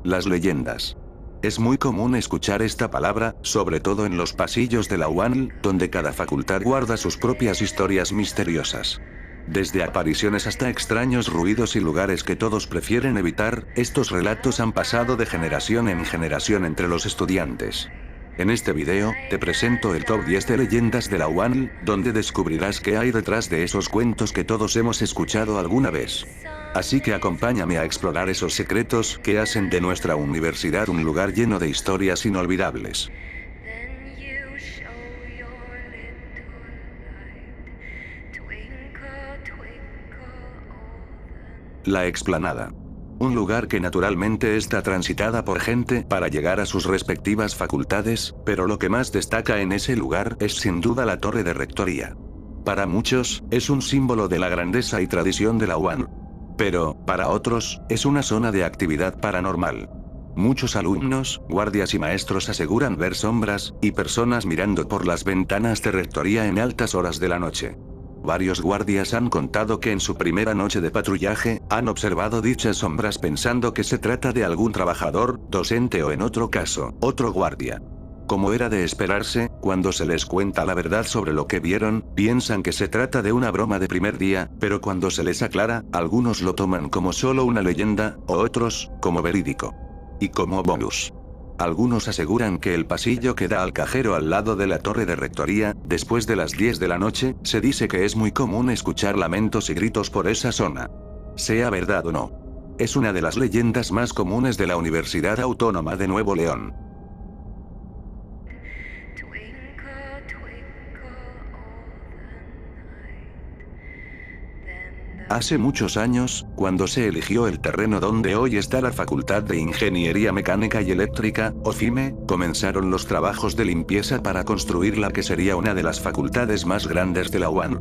Las leyendas. Es muy común escuchar esta palabra, sobre todo en los pasillos de la UANL, donde cada facultad guarda sus propias historias misteriosas. Desde apariciones hasta extraños ruidos y lugares que todos prefieren evitar, estos relatos han pasado de generación en generación entre los estudiantes. En este video, te presento el top 10 de leyendas de la UANL, donde descubrirás qué hay detrás de esos cuentos que todos hemos escuchado alguna vez. Así que acompáñame a explorar esos secretos que hacen de nuestra universidad un lugar lleno de historias inolvidables. La explanada. Un lugar que naturalmente está transitada por gente para llegar a sus respectivas facultades, pero lo que más destaca en ese lugar es sin duda la torre de rectoría. Para muchos, es un símbolo de la grandeza y tradición de la UANL. Pero, para otros, es una zona de actividad paranormal. Muchos alumnos, guardias y maestros aseguran ver sombras y personas mirando por las ventanas de rectoría en altas horas de la noche. Varios guardias han contado que en su primera noche de patrullaje, han observado dichas sombras pensando que se trata de algún trabajador, docente o en otro caso, otro guardia. Como era de esperarse, cuando se les cuenta la verdad sobre lo que vieron, piensan que se trata de una broma de primer día, pero cuando se les aclara, algunos lo toman como solo una leyenda, o otros, como verídico. Y como bonus. Algunos aseguran que el pasillo que da al cajero al lado de la torre de rectoría, después de las 10 de la noche, se dice que es muy común escuchar lamentos y gritos por esa zona. Sea verdad o no. Es una de las leyendas más comunes de la Universidad Autónoma de Nuevo León. Hace muchos años, cuando se eligió el terreno donde hoy está la Facultad de Ingeniería Mecánica y Eléctrica, o FIME, comenzaron los trabajos de limpieza para construir la que sería una de las facultades más grandes de la UANL.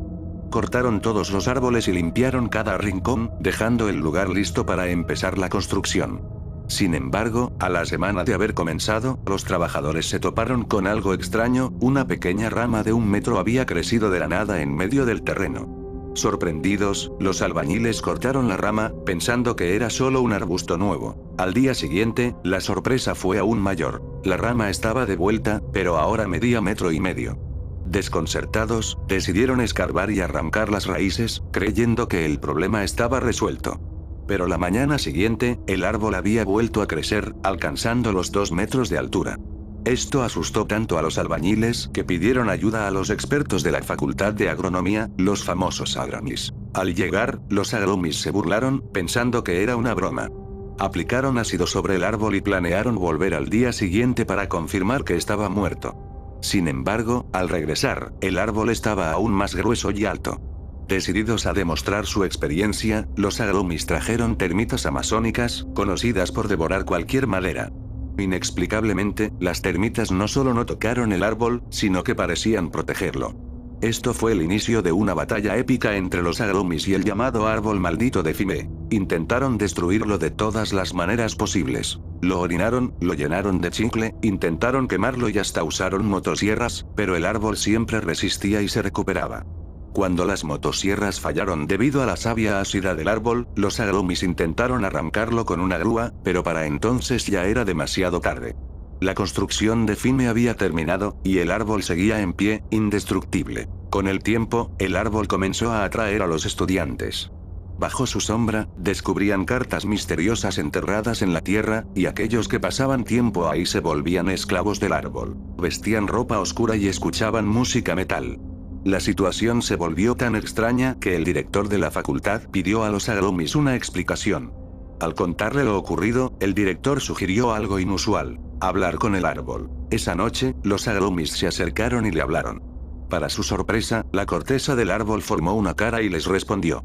Cortaron todos los árboles y limpiaron cada rincón, dejando el lugar listo para empezar la construcción. Sin embargo, a la semana de haber comenzado, los trabajadores se toparon con algo extraño, una pequeña rama de 1 metro había crecido de la nada en medio del terreno. Sorprendidos, los albañiles cortaron la rama, pensando que era solo un arbusto nuevo. Al día siguiente, la sorpresa fue aún mayor. La rama estaba de vuelta, pero ahora medía 1,5 metros. Desconcertados, decidieron escarbar y arrancar las raíces, creyendo que el problema estaba resuelto. Pero la mañana siguiente, el árbol había vuelto a crecer, alcanzando los 2 metros de altura. Esto asustó tanto a los albañiles que pidieron ayuda a los expertos de la Facultad de Agronomía, los famosos agromis. Al llegar, los agromis se burlaron, pensando que era una broma. Aplicaron ácido sobre el árbol y planearon volver al día siguiente para confirmar que estaba muerto. Sin embargo, al regresar, el árbol estaba aún más grueso y alto. Decididos a demostrar su experiencia, los agromis trajeron termitas amazónicas, conocidas por devorar cualquier madera. Inexplicablemente, las termitas no solo no tocaron el árbol, sino que parecían protegerlo. Esto fue el inicio de una batalla épica entre los agromis y el llamado árbol maldito de FIME. Intentaron destruirlo de todas las maneras posibles. Lo orinaron, lo llenaron de chicle, intentaron quemarlo y hasta usaron motosierras, pero el árbol siempre resistía y se recuperaba. Cuando las motosierras fallaron debido a la savia ácida del árbol, los agromis intentaron arrancarlo con una grúa, pero para entonces ya era demasiado tarde. La construcción de FIME había terminado, y el árbol seguía en pie, indestructible. Con el tiempo, el árbol comenzó a atraer a los estudiantes. Bajo su sombra, descubrían cartas misteriosas enterradas en la tierra, y aquellos que pasaban tiempo ahí se volvían esclavos del árbol. Vestían ropa oscura y escuchaban música metal. La situación se volvió tan extraña que el director de la facultad pidió a los agromis una explicación. Al contarle lo ocurrido, el director sugirió algo inusual: hablar con el árbol. Esa noche, los agromis se acercaron y le hablaron. Para su sorpresa, la corteza del árbol formó una cara y les respondió.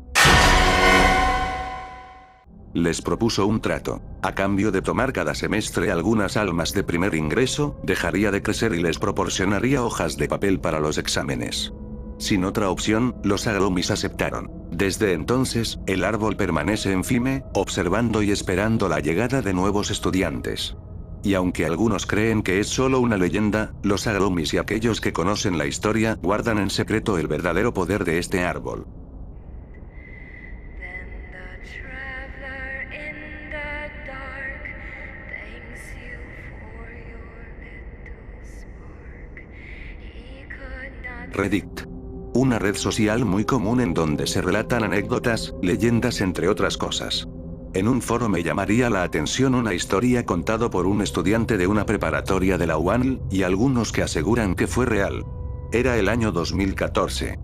Les propuso un trato. A cambio de tomar cada semestre algunas almas de primer ingreso, dejaría de crecer y les proporcionaría hojas de papel para los exámenes. Sin otra opción, los agromis aceptaron. Desde entonces, el árbol permanece en FIME, observando y esperando la llegada de nuevos estudiantes. Y aunque algunos creen que es solo una leyenda, los agromis y aquellos que conocen la historia guardan en secreto el verdadero poder de este árbol. Reddit. Una red social muy común en donde se relatan anécdotas, leyendas entre otras cosas. En un foro me llamaría la atención una historia contada por un estudiante de una preparatoria de la UANL, y algunos que aseguran que fue real. Era el año 2014.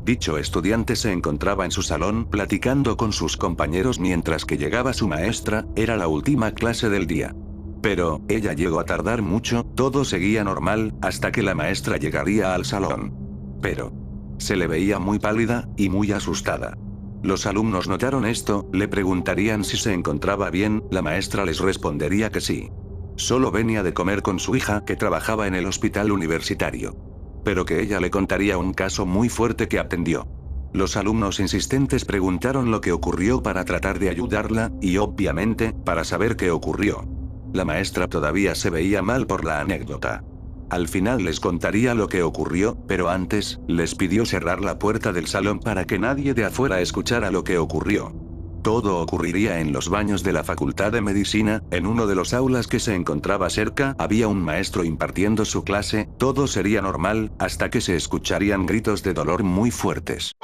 Dicho estudiante se encontraba en su salón platicando con sus compañeros mientras que llegaba su maestra, era la última clase del día. Pero, ella llegó a tardar mucho, todo seguía normal, hasta que la maestra llegaría al salón. Pero, se le veía muy pálida, y muy asustada. Los alumnos notaron esto, le preguntarían si se encontraba bien, la maestra les respondería que sí. Solo venía de comer con su hija que trabajaba en el hospital universitario. Pero que ella le contaría un caso muy fuerte que atendió. Los alumnos insistentes preguntaron lo que ocurrió para tratar de ayudarla, y obviamente, para saber qué ocurrió. La maestra todavía se veía mal por la anécdota. Al final les contaría lo que ocurrió, pero antes, les pidió cerrar la puerta del salón para que nadie de afuera escuchara lo que ocurrió. Todo ocurriría en los baños de la Facultad de Medicina, en uno de los aulas que se encontraba cerca, había un maestro impartiendo su clase, todo sería normal, hasta que se escucharían gritos de dolor muy fuertes.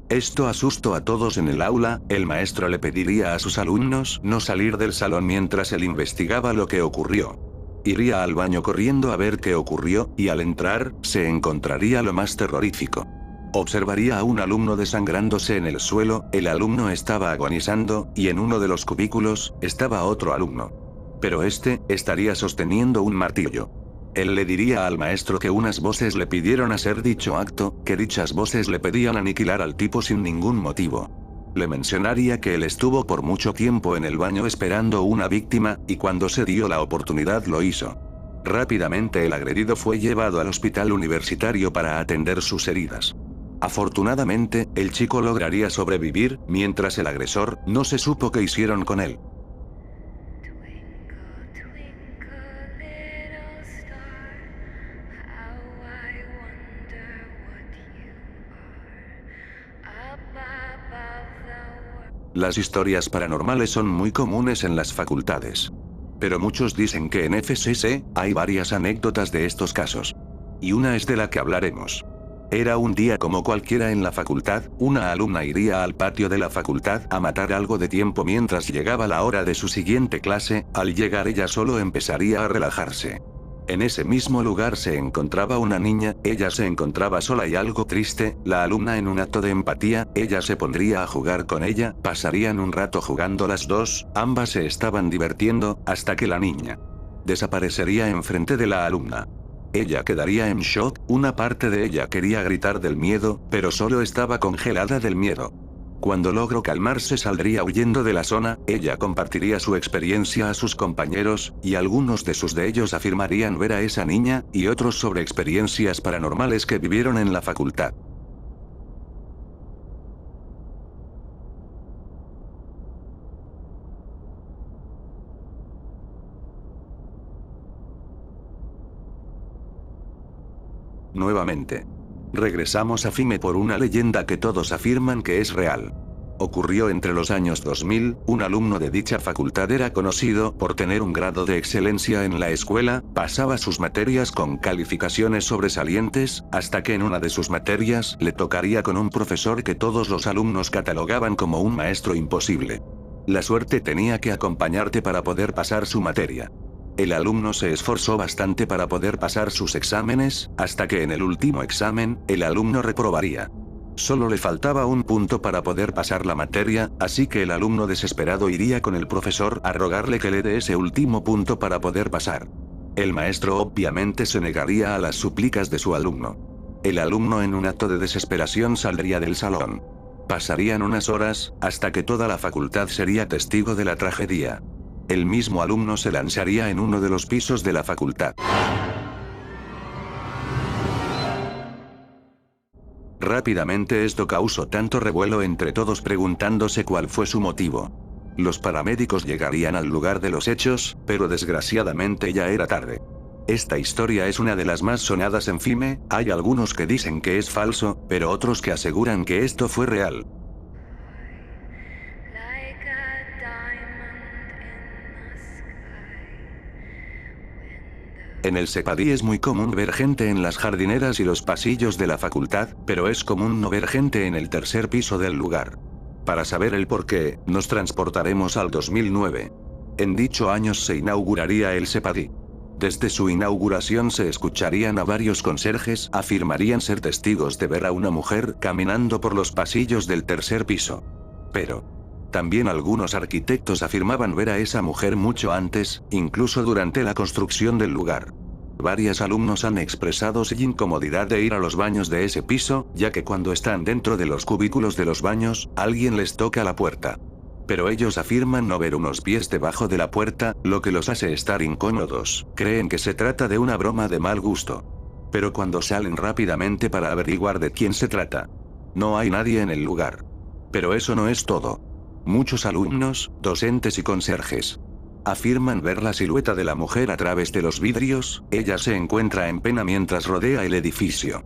Esto asustó a todos en el aula, el maestro le pediría a sus alumnos no salir del salón mientras él investigaba lo que ocurrió. Iría al baño corriendo a ver qué ocurrió, y al entrar, se encontraría lo más terrorífico. Observaría a un alumno desangrándose en el suelo, el alumno estaba agonizando, y en uno de los cubículos, estaba otro alumno. Pero este, estaría sosteniendo un martillo. Él le diría al maestro que unas voces le pidieron hacer dicho acto, que dichas voces le pedían aniquilar al tipo sin ningún motivo. Le mencionaría que él estuvo por mucho tiempo en el baño esperando una víctima, y cuando se dio la oportunidad lo hizo. Rápidamente el agredido fue llevado al hospital universitario para atender sus heridas. Afortunadamente, el chico lograría sobrevivir, mientras el agresor, no se supo qué hicieron con él. Las historias paranormales son muy comunes en las facultades. Pero muchos dicen que en FCC, hay varias anécdotas de estos casos. Y una es de la que hablaremos. Era un día como cualquiera en la facultad, una alumna iría al patio de la facultad a matar algo de tiempo mientras llegaba la hora de su siguiente clase, al llegar ella solo empezaría a relajarse. En ese mismo lugar se encontraba una niña, ella se encontraba sola y algo triste, la alumna en un acto de empatía, ella se pondría a jugar con ella, pasarían un rato jugando las dos, ambas se estaban divirtiendo, hasta que la niña desaparecería enfrente de la alumna. Ella quedaría en shock, una parte de ella quería gritar del miedo, pero solo estaba congelada del miedo. Cuando logró calmarse saldría huyendo de la zona, ella compartiría su experiencia a sus compañeros, y algunos de ellos afirmarían ver a esa niña, y otros sobre experiencias paranormales que vivieron en la facultad. Nuevamente. Regresamos a FIME por una leyenda que todos afirman que es real. Ocurrió entre los años 2000, un alumno de dicha facultad era conocido por tener un grado de excelencia en la escuela, pasaba sus materias con calificaciones sobresalientes, hasta que en una de sus materias le tocaría con un profesor que todos los alumnos catalogaban como un maestro imposible. La suerte tenía que acompañarte para poder pasar su materia. El alumno se esforzó bastante para poder pasar sus exámenes, hasta que en el último examen, el alumno reprobaría. Solo le faltaba un punto para poder pasar la materia, así que el alumno desesperado iría con el profesor a rogarle que le dé ese último punto para poder pasar. El maestro obviamente se negaría a las súplicas de su alumno. El alumno en un acto de desesperación saldría del salón. Pasarían unas horas, hasta que toda la facultad sería testigo de la tragedia. El mismo alumno se lanzaría en uno de los pisos de la facultad. Rápidamente esto causó tanto revuelo entre todos preguntándose cuál fue su motivo. Los paramédicos llegarían al lugar de los hechos, pero desgraciadamente ya era tarde. Esta historia es una de las más sonadas en FIME, hay algunos que dicen que es falso, pero otros que aseguran que esto fue real. En el Sepadi es muy común ver gente en las jardineras y los pasillos de la facultad, pero es común no ver gente en el tercer piso del lugar. Para saber el porqué, nos transportaremos al 2009. En dicho año se inauguraría el Sepadi. Desde su inauguración se escucharían a varios conserjes afirmarían ser testigos de ver a una mujer caminando por los pasillos del tercer piso. Pero también algunos arquitectos afirmaban ver a esa mujer mucho antes, incluso durante la construcción del lugar. Varios alumnos han expresado su incomodidad de ir a los baños de ese piso, ya que cuando están dentro de los cubículos de los baños, alguien les toca la puerta. Pero ellos afirman no ver unos pies debajo de la puerta, lo que los hace estar incómodos. Creen que se trata de una broma de mal gusto. Pero cuando salen rápidamente para averiguar de quién se trata, no hay nadie en el lugar. Pero eso no es todo. Muchos alumnos, docentes y conserjes afirman ver la silueta de la mujer a través de los vidrios. Ella se encuentra en pena mientras rodea el edificio.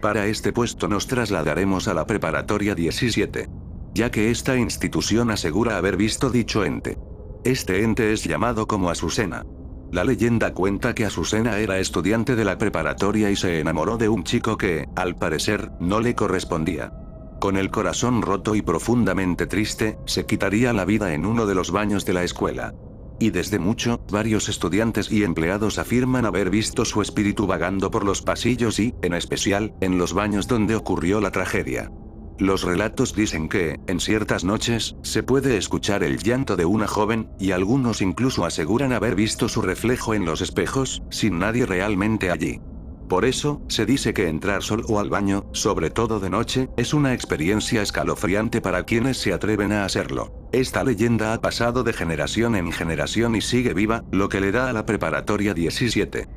Para este puesto nos trasladaremos a la preparatoria 17. Ya que esta institución asegura haber visto dicho ente. Este ente es llamado como Azucena. La leyenda cuenta que Azucena era estudiante de la preparatoria y se enamoró de un chico que, al parecer, no le correspondía. Con el corazón roto y profundamente triste, se quitaría la vida en uno de los baños de la escuela. Y desde mucho, varios estudiantes y empleados afirman haber visto su espíritu vagando por los pasillos y, en especial, en los baños donde ocurrió la tragedia. Los relatos dicen que, en ciertas noches, se puede escuchar el llanto de una joven, y algunos incluso aseguran haber visto su reflejo en los espejos, sin nadie realmente allí. Por eso, se dice que entrar solo al baño, sobre todo de noche, es una experiencia escalofriante para quienes se atreven a hacerlo. Esta leyenda ha pasado de generación en generación y sigue viva, lo que le da a la preparatoria 17.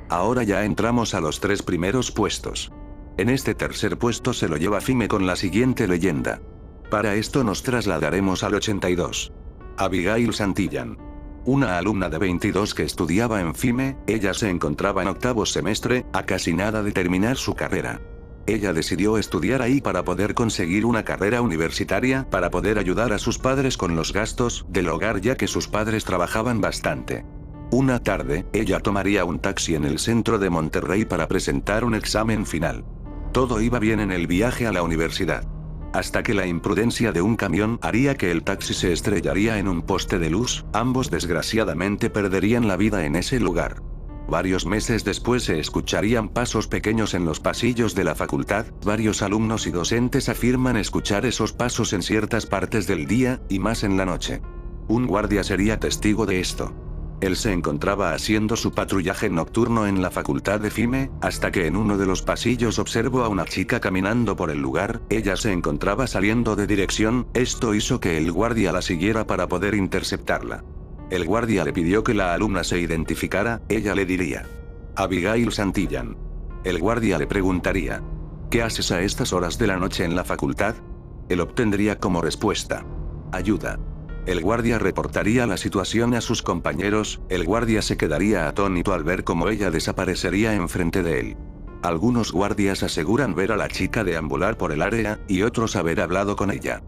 Ahora ya entramos a los 3 primeros puestos. En este tercer puesto se lo lleva Fime con la siguiente leyenda. Para esto nos trasladaremos al 82. Abigail Santillán. Una alumna de 22 que estudiaba en Fime, ella se encontraba en octavo semestre, a casi nada de terminar su carrera. Ella decidió estudiar ahí para poder conseguir una carrera universitaria, para poder ayudar a sus padres con los gastos del hogar ya que sus padres trabajaban bastante. Una tarde, ella tomaría un taxi en el centro de Monterrey para presentar un examen final. Todo iba bien en el viaje a la universidad. Hasta que la imprudencia de un camión haría que el taxi se estrellaría en un poste de luz, ambos desgraciadamente perderían la vida en ese lugar. Varios meses después se escucharían pasos pequeños en los pasillos de la facultad, varios alumnos y docentes afirman escuchar esos pasos en ciertas partes del día, y más en la noche. Un guardia sería testigo de esto. Él se encontraba haciendo su patrullaje nocturno en la facultad de Fime, hasta que en uno de los pasillos observó a una chica caminando por el lugar, ella se encontraba saliendo de dirección, esto hizo que el guardia la siguiera para poder interceptarla. El guardia le pidió que la alumna se identificara, ella le diría: Abigail Santillán. El guardia le preguntaría: ¿qué haces a estas horas de la noche en la facultad? Él obtendría como respuesta: ayuda. El guardia reportaría la situación a sus compañeros, el guardia se quedaría atónito al ver cómo ella desaparecería enfrente de él. Algunos guardias aseguran ver a la chica deambular por el área, y otros haber hablado con ella.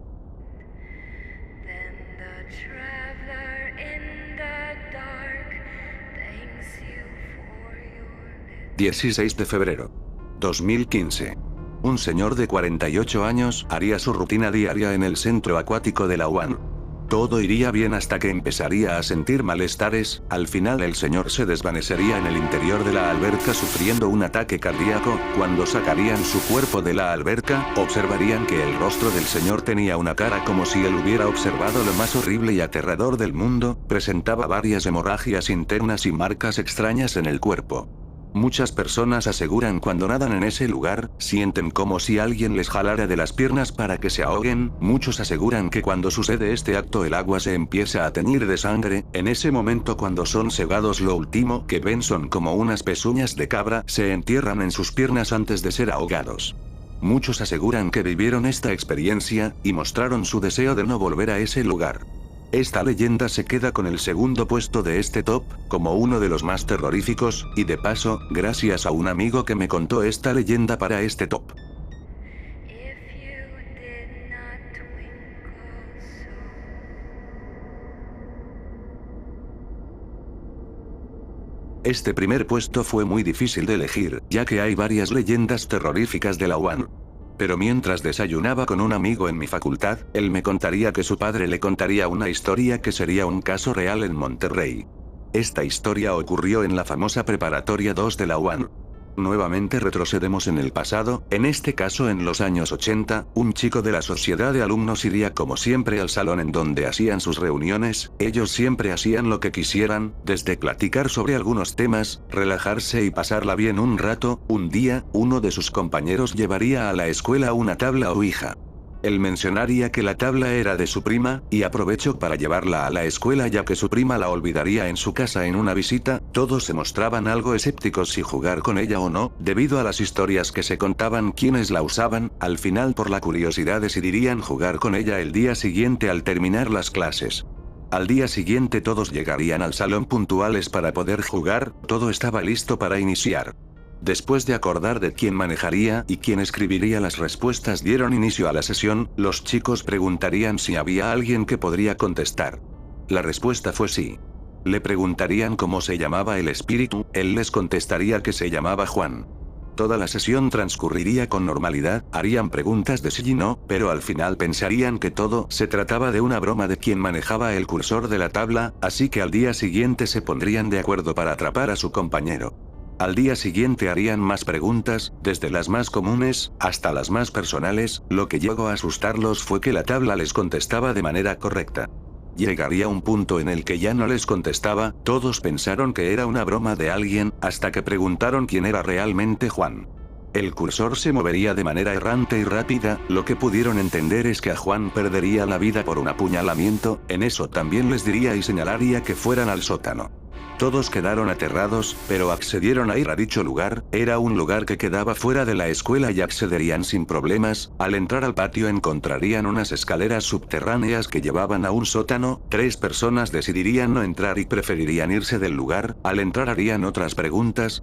16 de febrero. 2015. Un señor de 48 años haría su rutina diaria en el centro acuático de la UAM. Todo iría bien hasta que empezaría a sentir malestares, al final el señor se desvanecería en el interior de la alberca sufriendo un ataque cardíaco. Cuando sacarían su cuerpo de la alberca, observarían que el rostro del señor tenía una cara como si él hubiera observado lo más horrible y aterrador del mundo, presentaba varias hemorragias internas y marcas extrañas en el cuerpo. Muchas personas aseguran cuando nadan en ese lugar, sienten como si alguien les jalara de las piernas para que se ahoguen. Muchos aseguran que cuando sucede este acto el agua se empieza a teñir de sangre, en ese momento cuando son cegados lo último que ven son como unas pezuñas de cabra, se entierran en sus piernas antes de ser ahogados. Muchos aseguran que vivieron esta experiencia, y mostraron su deseo de no volver a ese lugar. Esta leyenda se queda con el segundo puesto de este top, como uno de los más terroríficos, y de paso, gracias a un amigo que me contó esta leyenda para este top. Este primer puesto fue muy difícil de elegir, ya que hay varias leyendas terroríficas de la UAN. Pero mientras desayunaba con un amigo en mi facultad, él me contaría que su padre le contaría una historia que sería un caso real en Monterrey. Esta historia ocurrió en la famosa Preparatoria 2 de la UAN. Nuevamente retrocedemos en el pasado, en este caso en los años 80, un chico de la sociedad de alumnos iría como siempre al salón en donde hacían sus reuniones. Ellos siempre hacían lo que quisieran, desde platicar sobre algunos temas, relajarse y pasarla bien un rato. Un día, uno de sus compañeros llevaría a la escuela una tabla ouija. Él mencionaría que la tabla era de su prima, y aprovechó para llevarla a la escuela ya que su prima la olvidaría en su casa en una visita. Todos se mostraban algo escépticos si jugar con ella o no, debido a las historias que se contaban quienes la usaban. Al final, por la curiosidad, decidirían jugar con ella el día siguiente al terminar las clases. Al día siguiente todos llegarían al salón puntuales para poder jugar, todo estaba listo para iniciar. Después de acordar de quién manejaría y quién escribiría las respuestas, dieron inicio a la sesión. Los chicos preguntarían si había alguien que podría contestar. La respuesta fue sí. Le preguntarían cómo se llamaba el espíritu, él les contestaría que se llamaba Juan. Toda la sesión transcurriría con normalidad, harían preguntas de sí y no, pero al final pensarían que todo se trataba de una broma de quien manejaba el cursor de la tabla, así que al día siguiente se pondrían de acuerdo para atrapar a su compañero. Al día siguiente harían más preguntas, desde las más comunes, hasta las más personales. Lo que llegó a asustarlos fue que la tabla les contestaba de manera correcta. Llegaría un punto en el que ya no les contestaba, todos pensaron que era una broma de alguien, hasta que preguntaron quién era realmente Juan. El cursor se movería de manera errante y rápida, lo que pudieron entender es que a Juan perdería la vida por un apuñalamiento. En eso también les diría y señalaría que fueran al sótano. Todos quedaron aterrados, pero accedieron a ir a dicho lugar. Era un lugar que quedaba fuera de la escuela y accederían sin problemas. Al entrar al patio encontrarían unas escaleras subterráneas que llevaban a un sótano. 3 personas decidirían no entrar y preferirían irse del lugar. Al entrar harían otras preguntas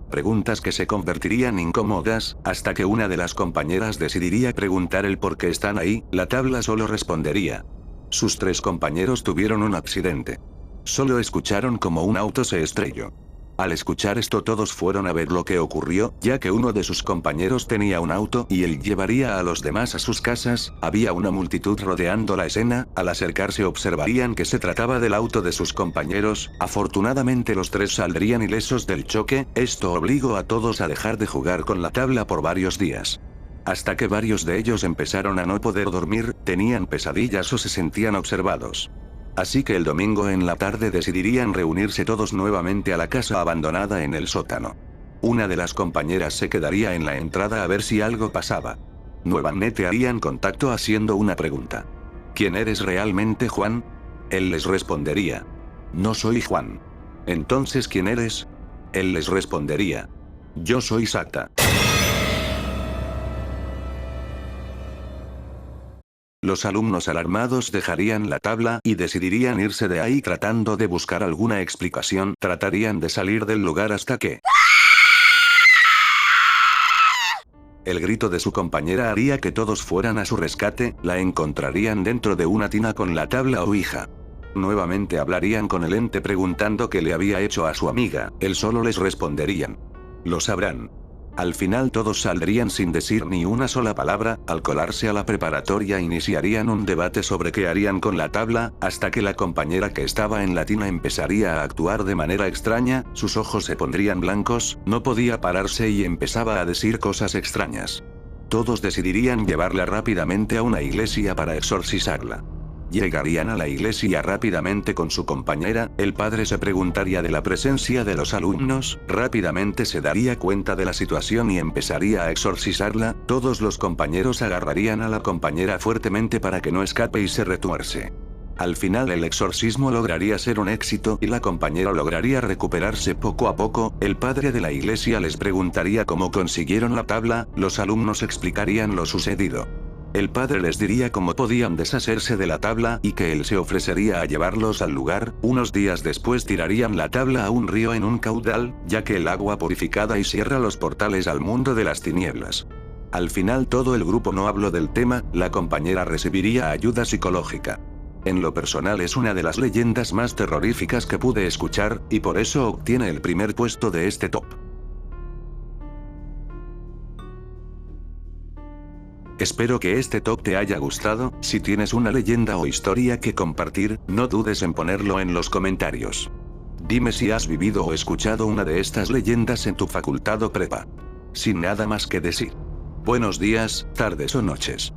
que se convertirían incómodas, hasta que una de las compañeras decidiría preguntar el por qué están ahí. La tabla solo respondería. Sus 3 compañeros tuvieron un accidente. Solo escucharon como un auto se estrelló. Al escuchar esto todos fueron a ver lo que ocurrió, ya que uno de sus compañeros tenía un auto y él llevaría a los demás a sus casas. Había una multitud rodeando la escena. Al acercarse observarían que se trataba del auto de sus compañeros. Afortunadamente los 3 saldrían ilesos del choque. Esto obligó a todos a dejar de jugar con la tabla por varios días. Hasta que varios de ellos empezaron a no poder dormir, tenían pesadillas o se sentían observados. Así que el domingo en la tarde decidirían reunirse todos nuevamente a la casa abandonada en el sótano. Una de las compañeras se quedaría en la entrada a ver si algo pasaba. Nuevamente harían contacto haciendo una pregunta. ¿Quién eres realmente, Juan? Él les respondería. No soy Juan. Entonces, ¿quién eres? Él les respondería. Yo soy Sata. Los alumnos alarmados dejarían la tabla y decidirían irse de ahí tratando de buscar alguna explicación. Tratarían de salir del lugar hasta que el grito de su compañera haría que todos fueran a su rescate. La encontrarían dentro de una tina con la tabla ouija. Nuevamente hablarían con el ente preguntando qué le había hecho a su amiga. Él solo les responderían. Lo sabrán. Al final todos saldrían sin decir ni una sola palabra. Al colarse a la preparatoria iniciarían un debate sobre qué harían con la tabla, hasta que la compañera que estaba en la tina empezaría a actuar de manera extraña. Sus ojos se pondrían blancos, no podía pararse y empezaba a decir cosas extrañas. Todos decidirían llevarla rápidamente a una iglesia para exorcizarla. Llegarían a la iglesia rápidamente con su compañera. El padre se preguntaría de la presencia de los alumnos. Rápidamente se daría cuenta de la situación y empezaría a exorcizarla. Todos los compañeros agarrarían a la compañera fuertemente para que no escape y se retuerce. Al final el exorcismo lograría ser un éxito y la compañera lograría recuperarse poco a poco. El padre de la iglesia les preguntaría cómo consiguieron la tabla. Los alumnos explicarían lo sucedido. El padre les diría cómo podían deshacerse de la tabla y que él se ofrecería a llevarlos al lugar. Unos días después tirarían la tabla a un río en un caudal, ya que el agua purificada y cierra los portales al mundo de las tinieblas. Al final todo el grupo no habló del tema, la compañera recibiría ayuda psicológica. En lo personal es una de las leyendas más terroríficas que pude escuchar, y por eso obtiene el primer puesto de este top. Espero que este top te haya gustado. Si tienes una leyenda o historia que compartir, no dudes en ponerlo en los comentarios. Dime si has vivido o escuchado una de estas leyendas en tu facultad o prepa. Sin nada más que decir. Buenos días, tardes o noches.